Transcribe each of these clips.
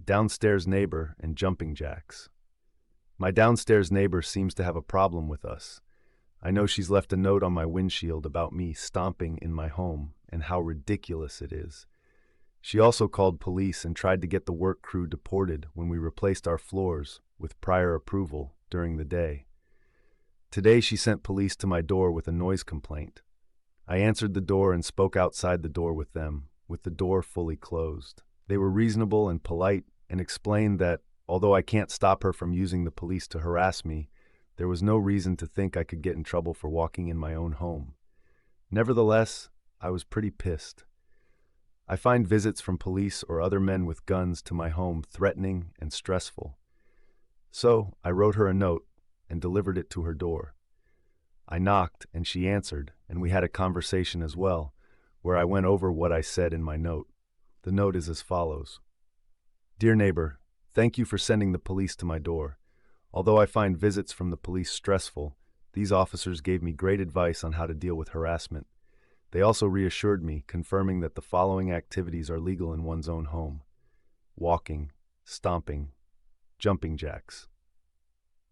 downstairs neighbor, and jumping jacks. My downstairs neighbor seems to have a problem with us. I know she's left a note on my windshield about me stomping in my home and how ridiculous it is. She also called police and tried to get the work crew deported when we replaced our floors with prior approval during the day. Today she sent police to my door with a noise complaint. I answered the door and spoke outside the door with them, with the door fully closed. They were reasonable and polite and explained that, although I can't stop her from using the police to harass me, there was no reason to think I could get in trouble for walking in my own home. Nevertheless, I was pretty pissed. I find visits from police or other men with guns to my home threatening and stressful. So I wrote her a note and delivered it to her door. I knocked and she answered, and we had a conversation as well, where I went over what I said in my note. The note is as follows. Dear neighbor, thank you for sending the police to my door. Although I find visits from the police stressful, these officers gave me great advice on how to deal with harassment. They also reassured me, confirming that the following activities are legal in one's own home: walking, stomping, jumping jacks.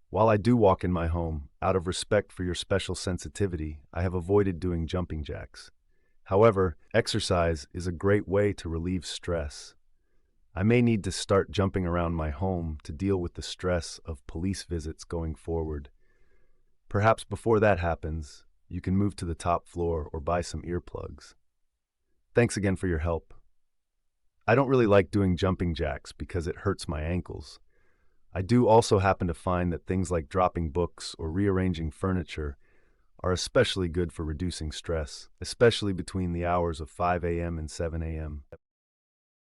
While I do walk in my home, out of respect for your special sensitivity, I have avoided doing jumping jacks. However, exercise is a great way to relieve stress. I may need to start jumping around my home to deal with the stress of police visits going forward. Perhaps before that happens, you can move to the top floor or buy some earplugs. Thanks again for your help. I don't really like doing jumping jacks because it hurts my ankles. I do also happen to find that things like dropping books or rearranging furniture are especially good for reducing stress, especially between the hours of 5 a.m. and 7 a.m.